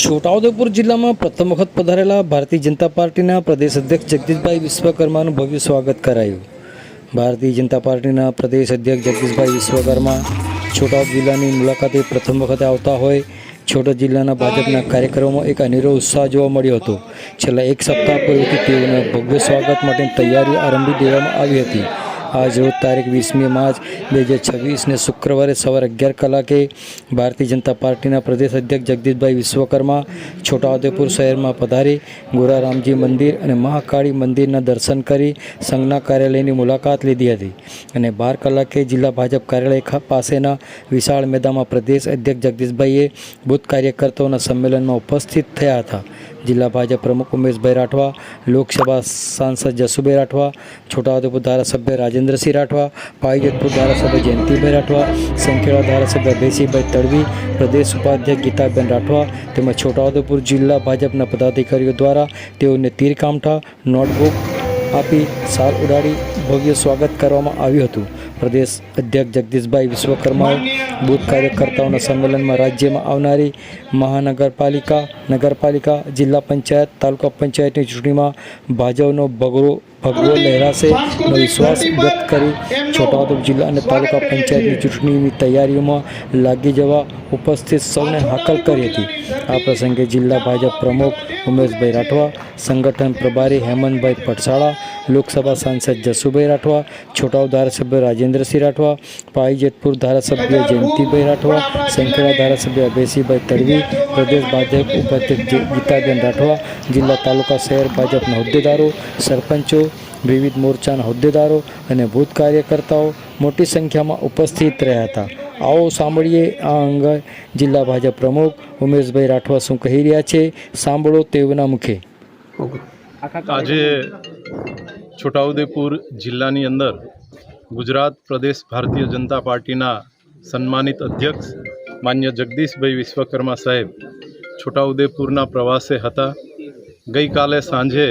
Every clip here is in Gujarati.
છોટાઉદેપુર જિલ્લામાં પ્રથમ વખત પધારેલા ભારતીય જનતા પાર્ટીના પ્રદેશ અધ્યક્ષ જગદીશભાઈ વિશ્વકર્માનું ભવ્ય સ્વાગત કરાયું। ભારતીય જનતા પાર્ટીના પ્રદેશ અધ્યક્ષ જગદીશભાઈ વિશ્વકર્મા છોટાઉદ જિલ્લાની મુલાકાતે પ્રથમ વખતે આવતા હોય છોટાઉદ જિલ્લાના ભાજપના કાર્યક્રમોમાં એક અનેરો ઉત્સાહ જોવા મળ્યો હતો। છેલ્લા એક સપ્તાહ પૂર્વેથી તેઓના ભવ્ય સ્વાગત માટે તૈયારીઓ આરંભી દેવામાં આવી હતી। આજ રોજ તારીખ 20મી માર્ચ 2026 શુક્રવારે સવારે 11 કલાકે ભારતીય જનતા પાર્ટીના પ્રદેશ અધ્યક્ષ જગદીશભાઈ વિશ્વકર્મા છોટાઉદેપુર શહેરમાં પધારી ગોરારામજી મંદિર અને મહાકાળી મંદિરના દર્શન કરી સંઘના કાર્યાલયની મુલાકાત લીધી હતી અને 12 કલાકે જિલ્લા ભાજપ કાર્યાલય પાસેના વિશાળ મેદાનમાં પ્રદેશ અધ્યક્ષ જગદીશભાઈએ બુથ કાર્યકર્તાઓના સંમેલનમાં ઉપસ્થિત થયા હતા। જિલ્લા ભાજપ પ્રમુખ ઉમેશભાઈ રાઠવા, લોકસભા સાંસદ જસુભાઈ રાઠવા, છોટાઉદેપુર ધારાસભ્ય રાજેન્દ્રસિંહ રાઠવા, પાવીજેતપુર ધારાસભ્ય જયંતિભાઈ રાઠવા, સંખેડા ધારાસભ્ય અભયસિંહભાઈ તડવી, પ્રદેશ ઉપાધ્યક્ષ ગીતાબેન રાઠવા તેમજ છોટાઉદેપુર જિલ્લા ભાજપના પદાધિકારીઓ દ્વારા તેઓને તીરકામઠા નોટબુક આપી શાલ ઉડાડી ભવ્ય સ્વાગત કરવામાં આવ્યું હતું। પ્રદેશ અધ્યક્ષ જગદીશભાઈ વિશ્વકર્માએ બુથ કાર્યકર્તાઓના સંમેલનમાં રાજ્યમાં આવનારી નગરપાલિકા, જિલ્લા પંચાયત, તાલુકા પંચાયતની ચૂંટણીમાં ભાજપનો ભગવો લહેરાશેનો વિશ્વાસ વ્યક્ત કરી છોટાઉદેપુર જિલ્લા અને તાલુકા પંચાયતની ચૂંટણીની તૈયારીઓમાં લાગી જવા ઉપસ્થિત સૌને હાકલ કરી હતી। આ પ્રસંગે જિલ્લા ભાજપ પ્રમુખ ઉમેશભાઈ રાઠવા, સંગઠન પ્રભારી હેમંતભાઈ પટસાળા, લોકસભા સાંસદ જસુભાઈ રાઠવા, છોટાઉ ધારાસભ્ય રાજેન્દ્રસિંહ રાઠવા, પાવીજેતપુર ધારાસભ્ય જયંતિભાઈ રાઠવા, સંખેડા ધારાસભ્ય અભયસિંહભાઈ તડવી, પ્રદેશ ભાજપ ઉપાધ્યક્ષ ગીતાબેન રાઠવા, જિલ્લા તાલુકા શહેર ભાજપના હોદ્દેદારો, સરપંચો, વિવિધ મોરચાના હોદ્દેદારો અને બૂથ કાર્યકર્તાઓ મોટી સંખ્યામાં ઉપસ્થિત રહ્યા હતા। આવો સાંભળીએ આ અંગે જિલ્લા ભાજપ પ્રમુખ ઉમેશભાઈ રાઠવા શું કહી રહ્યા છે, સાંભળો તેઓના મુખે। આજે છોટાઉદેપુર જિલ્લાની અંદર ગુજરાત પ્રદેશ ભારતીય જનતા પાર્ટીના સન્માનિત અધ્યક્ષ માન્ય જગદીશભાઈ વિશ્વકર્મા સાહેબ છોટાઉદેપુરના પ્રવાસે હતા। ગઈકાલે સાંજે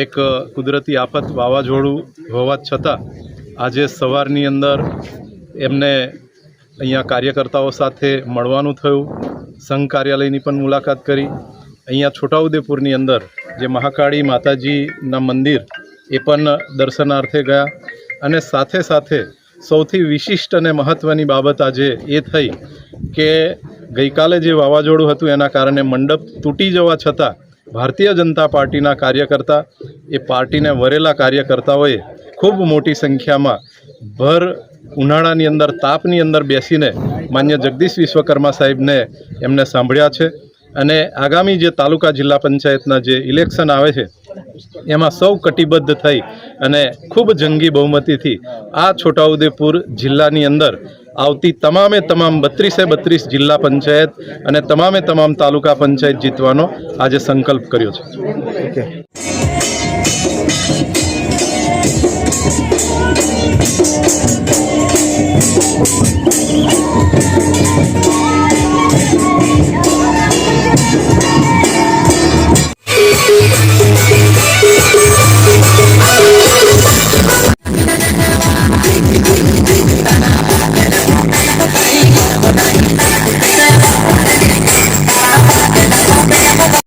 એક કુદરતી આફત વાવાઝોડું હોવા છતાં આજે સવારની અંદર એમને અહીંયા કાર્યકર્તાઓ સાથે મળવાનું થયું, સંઘ કાર્યાલયની પણ મુલાકાત કરી। અહીંયા છોટાઉદેપુરની અંદર જે મહાકાળી માતાજીના મંદિર એ પણ દર્શનાર્થે ગયા અને સાથે સાથે સૌથી વિશિષ્ટ અને મહત્ત્વની બાબત આજે એ થઈ કે ગઈકાલે જે વાવાઝોડું હતું એના કારણે મંડપ તૂટી જવા છતાં ભારતીય જનતા પાર્ટીના કાર્યકર્તા એ પાર્ટીને વરેલા કાર્યકર્તાઓએ ખૂબ મોટી સંખ્યામાં ભર ઉનાળાની અંદર તાપની અંદર બેસીને માન્ય જગદીશ વિશ્વકર્મા સાહેબને એમને સાંભળ્યા છે અને આગામી જે તાલુકા જિલ્લા પંચાયતના જે ઇલેક્શન આવે છે એમાં સૌ કટિબદ્ધ થઈ અને ખૂબ જંગી બહુમતીથી આ છોટાઉદેપુર જિલ્લાની અંદર આવતી તમામ 32 જિલ્લા પંચાયત અને તમામ તાલુકા પંચાયત જીતવાનો આજે સંકલ્પ કર્યો છે।